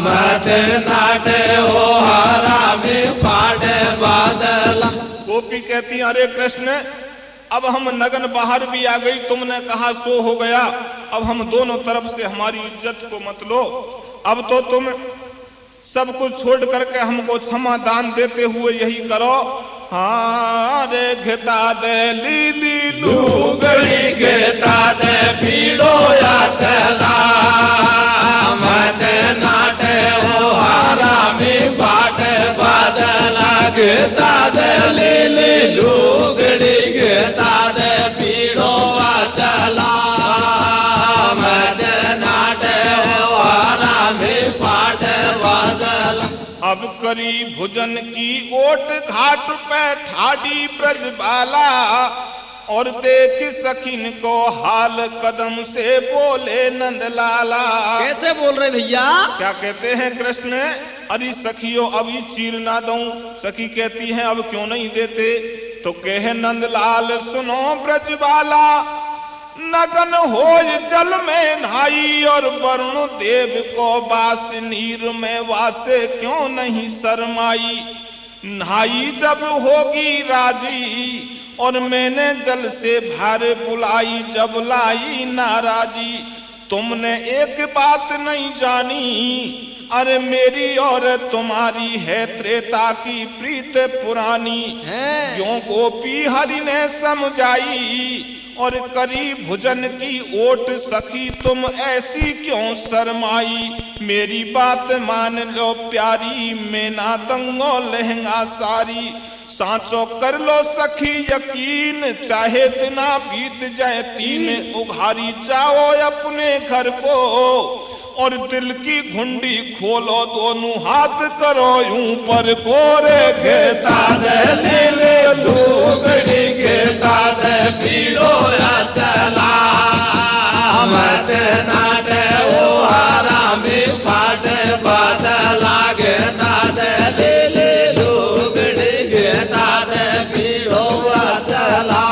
मत नाटे ओ हरामी पाटे बदला। गोपी कहती अरे कृष्ण अब हम नगन बाहर भी आ गई, तुमने कहा सो हो गया, अब हम दोनों तरफ से हमारी इज्जत को मत लो, अब तो तुम सब कुछ छोड़ करके हमको क्षमा दान देते हुए यही करो। हाँ रे घिता दे लीली लुगड़ी घिता दे पीड़ो अचला। मत नाटे ओ हरामी पाटे बदला घिता दे लीली लुगड़ी घिता दे पीड़ो अचला। मत नाटे ओ हरामी पाटे बदला। अब करी भुजन की ओट घाट पे ठाडी ब्रजबाला और देख सखिन को हाल कदम से बोले नंदलाला। कैसे बोल रहे भैया? क्या कहते हैं कृष्ण? अरे सखियों अभी चीर ना दूं। सखी कहती हैं अब क्यों नहीं देते? तो कहे नंदलाल सुनो ब्रजबाला, नगन होय जल में नहाई और वरुण देव को बास नीर में वासे क्यों नहीं शर्माई। नहाई जब होगी राजी और मैंने जल से भारे बुलाई जब लाई नाराजी। तुमने एक बात नहीं जानी, अरे मेरी और तुम्हारी है त्रेता की प्रीत पुरानी। क्यों गोपी हरि ने समझाई और करी भुजन की ओट सखी तुम ऐसी क्यों शर्माई। मेरी बात मान लो प्यारी, मैं ना दूंगो लहंगा सारी। सांचो कर लो सखी यकीन, चाहे दिना बीत जाए तीन उघारी जाओ अपने घर को और दिल की घुंडी खोलो दोनों हाथ करो यूं पर कोरे। घिता दे लीली लुगड़ी घिता दे पीड़ो अचला। मत नाटे ओ हरामी पाटे बदला घिता दे लीली लुगड़ी घिता दे पीड़ो अचला।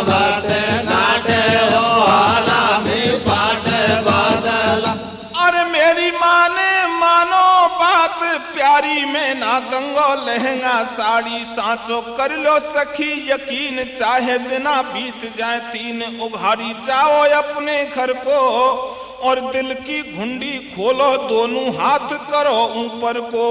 मत नाटे ओ हरामी पाटे बदला। अरे मेरी माने मानो बात प्यारी, में ना दूंगो लहंगा साड़ी। सांचो कर लो सखी यकीन, चाहे दिना बीत जाए तीन उघारी जाओ अपने घर को और दिल की घुंडी खोलो दोनों हाथ करो ऊपर को।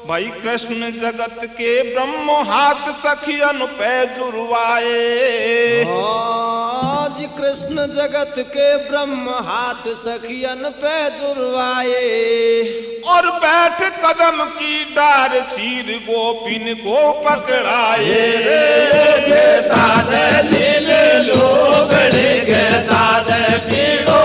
भाई कृष्ण जगत के ब्रह्म हाथ सखियन पे जुर्वाए। आज कृष्ण जगत के ब्रह्म हाथ सखियन पे जुर्वाए और बैठ कदम की डार चीर गोपिन को पकड़ाए। घिता दे लीली लुगड़ी घिता दे पीड़ो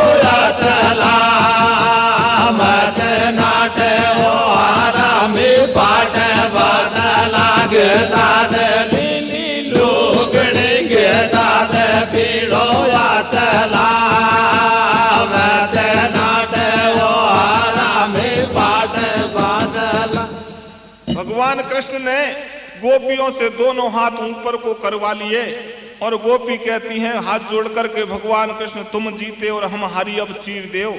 भगवान कृष्ण ने गोपियों से दोनों हाथ ऊपर को करवा लिए और गोपी कहती हैं हाथ जोड़ करके, भगवान कृष्ण तुम जीते और हम हारी अब चीर देओ।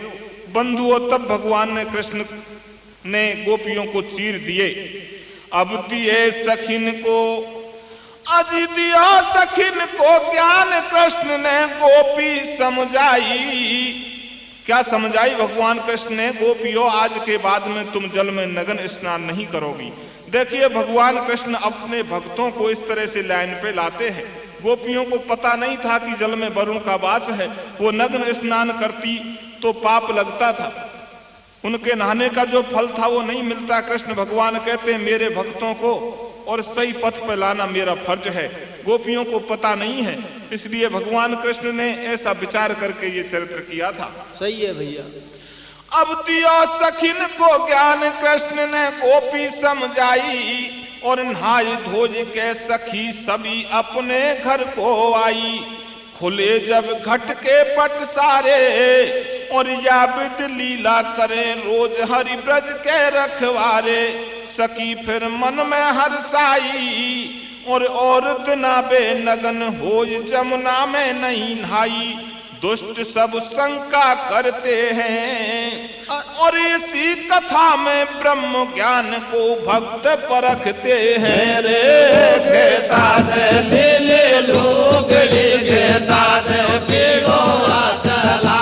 बंधुओं, तब भगवान ने कृष्ण ने गोपियों को चीर दिए। अब दिए सखिन को, अजी दिया सखिन को ज्ञान कृष्ण ने गोपी समझाई। क्या समझाई भगवान कृष्ण ने? गोपियों, आज के बाद में तुम जल में नग्न स्नान नहीं करोगी। देखिए, भगवान कृष्ण अपने भक्तों को इस तरह से लाइन पे लाते हैं। गोपियों को पता नहीं था कि जल में वरुण का वास है। वो नग्न स्नान करती तो पाप लगता था, उनके नहाने का जो फल था वो नहीं मिलता। कृष्ण भगवान कहते हैं मेरे भक्तों को और सही पथ पर लाना मेरा फर्ज है। गोपियों को पता नहीं है, इसलिए भगवान कृष्ण ने ऐसा विचार करके ये चरित्र किया था। सही है भैया। अब दिया सखिन को ज्ञान कृष्ण ने गोपी समझाई और नहाय धोज के सखी सभी अपने घर को आई। खुले जब घट के पट सारे और याबिद लीला करे रोज हरि ब्रज के रखवारे। सखी फिर मन में हर्षाई और औरत नाबे नगन होय जमुना में नहीं नहाई। दुष्ट सब शंका करते हैं और इसी कथा में ब्रह्म ज्ञान को भक्त परखते हैं। रे घेता दे ले लोग रे घेता दे पीड़ो चला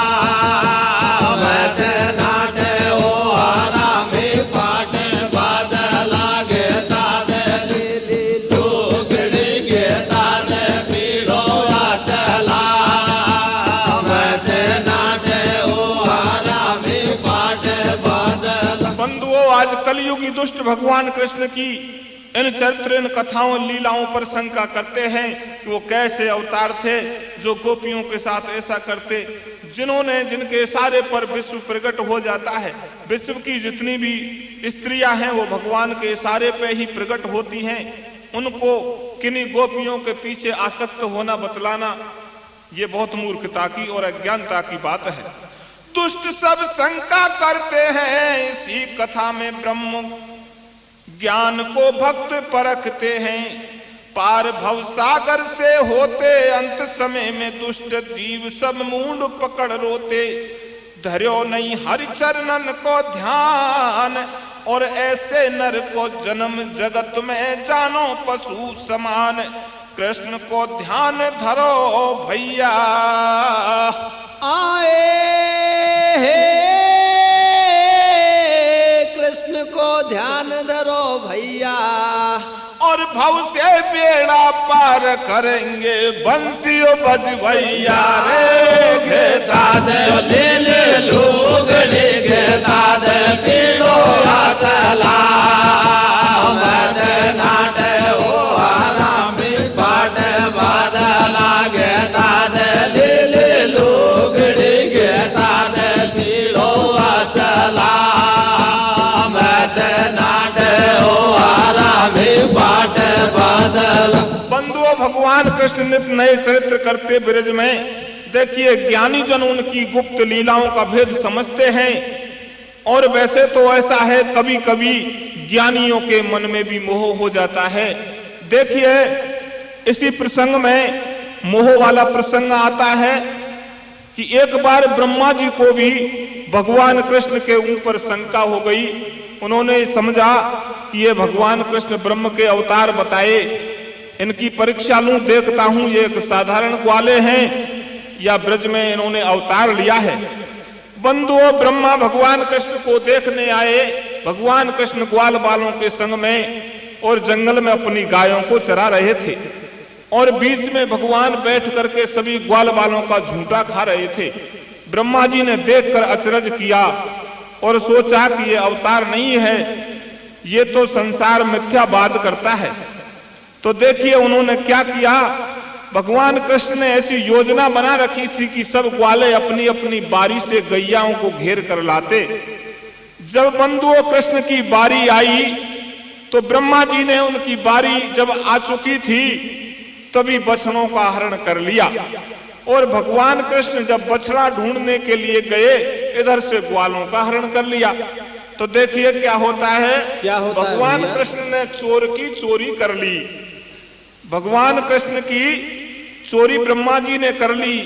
कलयुगी दुष्ट भगवान कृष्ण की इन चरित्र, इन कथाओं, लीलाओं पर शंका करते हैं कि वो कैसे अवतार थे जो गोपियों के साथ ऐसा करते, जिन्होंने जिनके इशारे पर विश्व प्रकट हो जाता है। विश्व की जितनी भी स्त्रियां हैं वो भगवान के इशारे पे ही प्रकट होती हैं। उनको किन्हीं गोपियों के पीछे आसक्त होना बतलाना ये बहुत मूर्खता की और अज्ञानता की बात है। दुष्ट सब शंका करते हैं, इसी कथा में ब्रह्म ज्ञान को भक्त परखते हैं। पार भव सागर से होते अंत समय में दुष्ट जीव सब मूंड पकड़ रोते। धर्यो नहीं हरि चरणन को ध्यान और ऐसे नर को जन्म जगत में जानो पशु समान। कृष्ण को ध्यान धरो भैया आए हे कृष्ण को ध्यान धरो भैया और भव से बेड़ा पार करेंगे बंसियों बज भैया। रे घेता दे ले लोग रे घेता दे पीड़ो चला नाट ओ आरामी पाट बादला घेता दे ले लोग रे घेता दे पीड़ो चला नाट ओ आरामी पाट बादला। बंधुओं, भगवान कृष्ण नित्य नए चरित्र करते ब्रज में। देखिए, ज्ञानी जन उनकी गुप्त लीलाओं का भेद समझते हैं और वैसे तो ऐसा है कभी कभी ज्ञानियों के मन में भी मोह हो जाता है। देखिए, इसी प्रसंग में मोह वाला प्रसंग आता है कि एक बार ब्रह्मा जी को भी भगवान कृष्ण के ऊपर शंका हो गई। उन्होंने समझा कि ये भगवान कृष्ण ब्रह्म के अवतार बताए, इनकी परीक्षा लूं, देखता हूं ये एक साधारण ग्वाले हैं या ब्रज में इन्होंने अवतार लिया है। बंधुओं, ब्रह्मा भगवान कृष्ण को देखने आए। भगवान कृष्ण ग्वाल बालों के संग में और जंगल में अपनी गायों को चरा रहे थे और बीच में भगवान बैठ करके सभी ग्वाल बालों का झूठा खा रहे थे। ब्रह्मा जी ने देखकर अचरज किया और सोचा कि ये अवतार नहीं है, ये तो संसार मिथ्यावाद करता है। तो देखिए उन्होंने क्या किया। भगवान कृष्ण ने ऐसी योजना बना रखी थी कि सब ग्वाले अपनी अपनी बारी से गैयाओं को घेर कर लाते। जब बंधुओं कृष्ण की बारी आई तो ब्रह्मा जी ने उनकी बारी जब आ चुकी थी तभी बछड़ों का हरण कर लिया और भगवान कृष्ण जब बछड़ा ढूंढने के लिए गए इधर से ग्वालों का हरण कर लिया। तो देखिए क्या होता है। क्या होता है भगवान भैया? कृष्ण ने चोर की चोरी कर ली। भगवान कृष्ण की चोरी ब्रह्मा जी ने कर ली।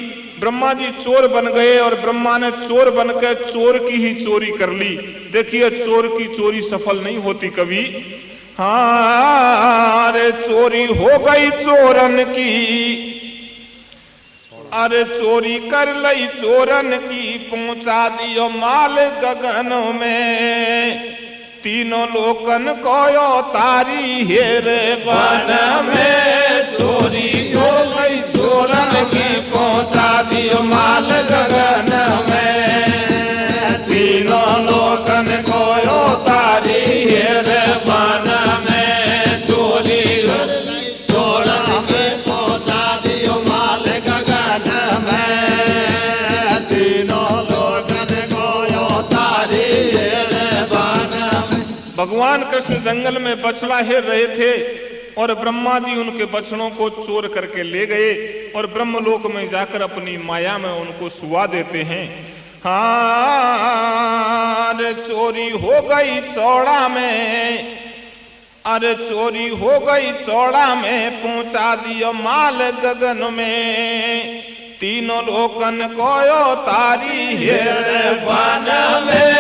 ब्रह्मा जी चोर बन गए और ब्रह्मा ने चोर बनकर चोर की ही चोरी कर ली। देखिए चोर की चोरी सफल नहीं होती कभी। हाँ, अरे चोरी हो गई चोरन की, अरे चोरी कर लई चोरन की, पहुंचा दियो माल गगन में, तीनों लोकन कोयो तारी हेरे बन में। चोरी हो गई चोरन की, पहुंचा दियो माल गगन में, तीनों लोकन कोयो तारी हेरे बन में। चोरी हो गई चोरन की, पहुंचा दियो माल गगन में, तीनों लोकन कोयो तारी हेरे बन में। भगवान कृष्ण जंगल में बछड़ा हेर रहे थे और ब्रह्मा जी उनके बछड़ों को चोर करके ले गए और ब्रह्मलोक में जाकर अपनी माया में उनको सुवा देते हैं। हाँ, अरे चोरी हो गई चौड़ा में, अरे चोरी हो गई चौड़ा में, पहुंचा दियो माल गगन में, तीनों लोकन कोयो तारी हेरे बन में।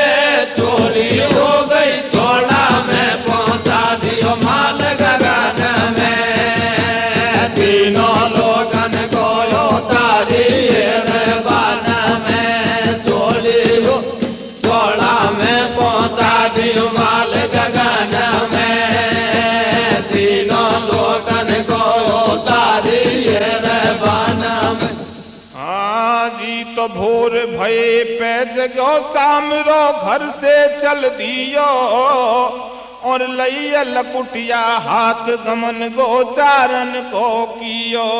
चोरी हो गई चौड़ा में, पहुंचा दियो माल गगन में, तीनों लोकन कोयो तारी हेरे बन में। चोरी हो चौड़ा में, पहुंचा दियो माल गगन में, तीनों लोकन कोयो तारी हेरे बन में। जी तो भोर भये पे जगो सामरो घर से चल दियो, और लइया लकुटिया हाथ गमन गोचारन को कियो।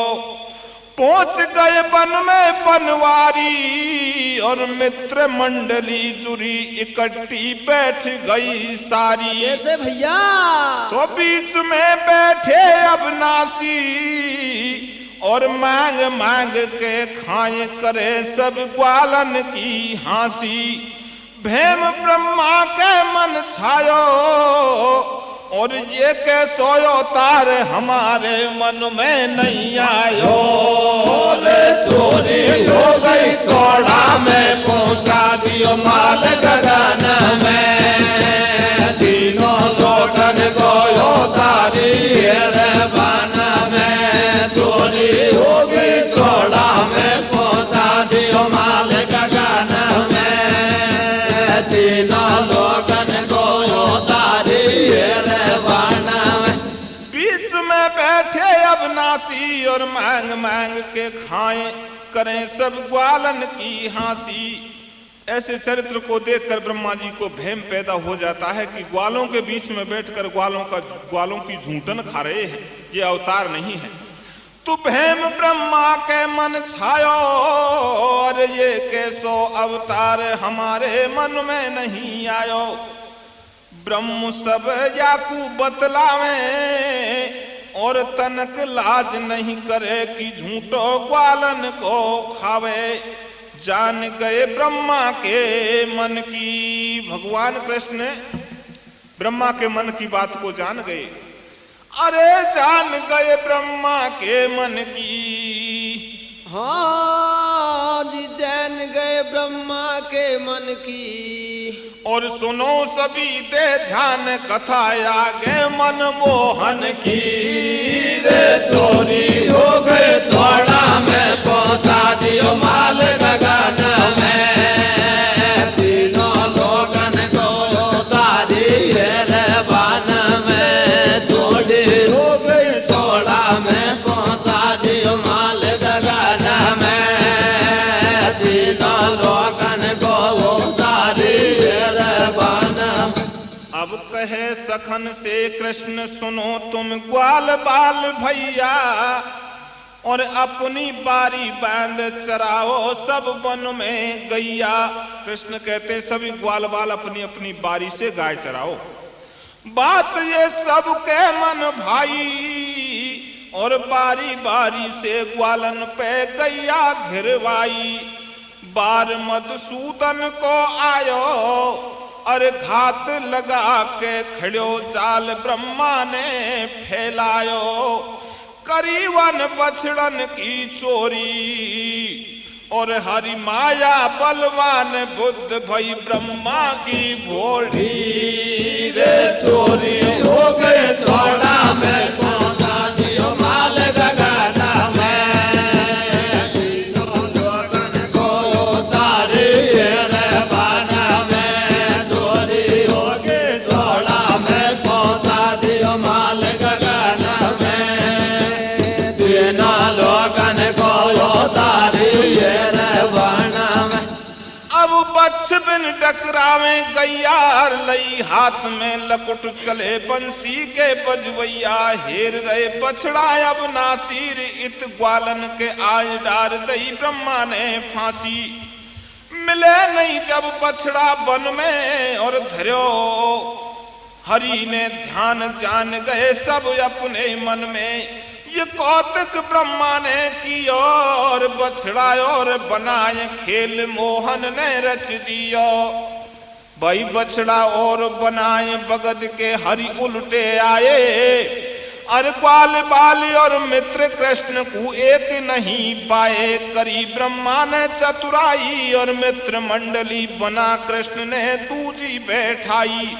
पहुंच गए वन में बनवारी, और मित्र मंडली जुरी इकट्ठी बैठ गई सारी। ऐसे भैया तो बीच में बैठे अविनाशी, और मांग मांग के खाए करे सब ग्वालन की हांसी। भेम ब्रह्मा के मन छायो, और ये के सोयो तार हमारे मन में नहीं आयो। ले चोरी हो गई चौड़ा में, पहुंचा दियो माल गगन में, तीनों लोकन कोयो तारी हेरे बन में। चोरी हो गई चौड़ा में, पहुंचा दियो माल गगन में, तीनों लोकन कोयो तारी हेरे बन में। बीच में बैठे अविनाशी, और मांग मांग के खाए करें सब ग्वालन की हांसी। ऐसे चरित्र को देखकर ब्रह्मा जी को भेम पैदा हो जाता है कि ग्वालों के बीच में बैठकर ग्वालों की झूठन खा रहे हैं, ये अवतार नहीं है। तू भेम ब्रह्मा के मन छायो, और ये कैसो अवतार हमारे मन में नहीं आयो। ब्रह्म सब याकू बतलावे, और तनक लाज नहीं करे कि झूठो ग्वालन को खावे। जान गए ब्रह्मा के मन की, भगवान कृष्ण ब्रह्मा के मन की बात को जान गए। अरे जान गए ब्रह्मा के मन की। हाँ जी, जान गए ब्रह्मा के मन की। और सुनो सभी दे ध्यान कथा आगे मन मोहन की। रे चोरी हो गए चौड़ा में, पहुंचा दियो माल गगन में, तीनों लोगन को तारी हेरे बन में। चोरी हो गई चौड़ा में, पहुंचा दियो माल गगन में, तीनों लोगन को तारी हेरे बन। अब कहे सखन से कृष्ण सुनो तुम ग्वाल बाल भैया, और अपनी बारी बांध चराओ सब वन में गैया। कृष्ण कहते सभी ग्वाल बाल अपनी अपनी बारी से गाय चराओ। बात ये सब के मन भाई, और बारी बारी से ग्वालन पे गैया घिरवाई। बार मधुसूदन को आयो, अरे घात लगा के खड़ो जाल ब्रह्मा ने फैलायो, करीवन बछड़न की चोरी और हरि माया बलवान बुद्ध भई ब्रह्मा की भोड़ी रे चोरी हो गए चौड़ा में पहुंचा दियो माल गगना में, तीनों लोगन को उतारे रे बाना में, चोरी हो गए चौड़ा में पहुंचा दियो माल गगना में, तीनों लोगन को उतारे रे बाना में। अब बच्छ बिन टकरावे गैयार लई हाथ में लकुट चले बंसी के बजवैया, हेर रहे बछड़ा अब नासिर इत ग्वालन के आज डार दई ब्रह्मा ने फांसी। मिले नहीं जब बछड़ा वन में और धर्यो, हरि ने ध्यान जान गए सब अपने मन में, ये कौतुक ब्रह्मा ने की और बछड़ा और बनाए खेल मोहन ने रच दियो। भाई बछड़ा और बनाए बगद के हरि उल्टे आए, अरे ग्वाल बाली और मित्र कृष्ण को एक नहीं पाए, करी ब्रह्मा ने चतुराई और मित्र मंडली बना कृष्ण ने दूजी बैठाई।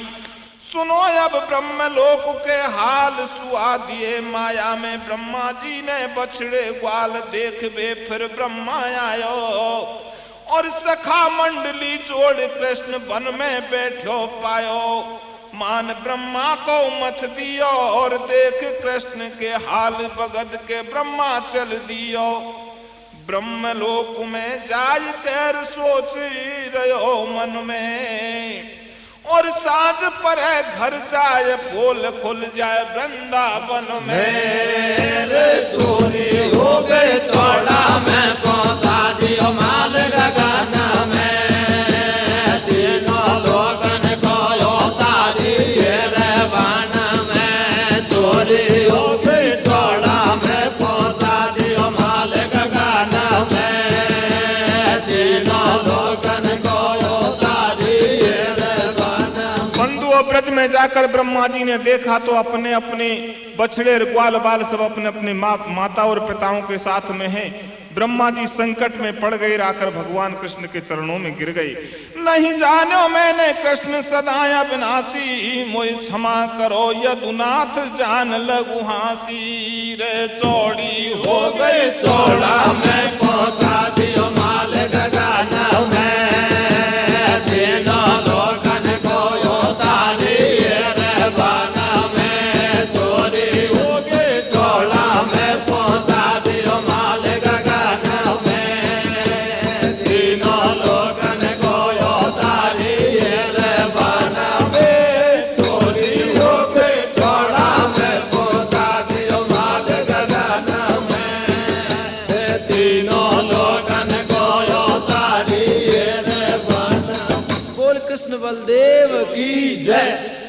सुनो अब ब्रह्मलोक के हाल सुआ दिए माया में, ब्रह्मा जी ने बछड़े ग्वाल देख बे फिर ब्रह्मा आयो, और सखा मंडली जोड़ कृष्ण वन में बैठो पायो। मान ब्रह्मा को मत दियो और देख कृष्ण के हाल बगद के ब्रह्मा चल दियो। ब्रह्मलोक में जाय कर सोच रहो मन में, और साँझ पर घर जाए फूल खुल जाए वृंदावन में। मेरे चोरी हो गए चौड़ा में पहुंचा दियो माल गगना में, तीनों लोगन को उतारी रे बाना में, चोरी हो गई चौड़ा में पहुंचा दियो माल गगना में, तीनों लोगन को उतारी रे बाना। ब्रज में जाकर ब्रह्मा जी ने देखा तो अपने अपने बछड़े ग्वाल बाल सब अपने अपने माता और पिताओं के साथ में हैं। ब्रह्मा जी संकट में पड़ गए, आकर भगवान कृष्ण के चरणों में गिर गए। नहीं जानो मैंने कृष्ण सदाया विनाशी, मोहि क्षमा करो यदुनाथ जान लगु हासी। रे चौड़ी हो गए चौड़ा में पहुंचा दियो माल गगना में, तीनों लोगन को उतारी रे बाना में, चोरी हो गई चौड़ा में पहुंचा दियो माल गगना में, तीनों लोगन को उतारी रे बाना में, चोरी हो गई चौड़ा में पहुंचा दियो माल गगना में, तीनों लोगन को उतारी रे बाना। बोल कृष्ण बलदेव की जय।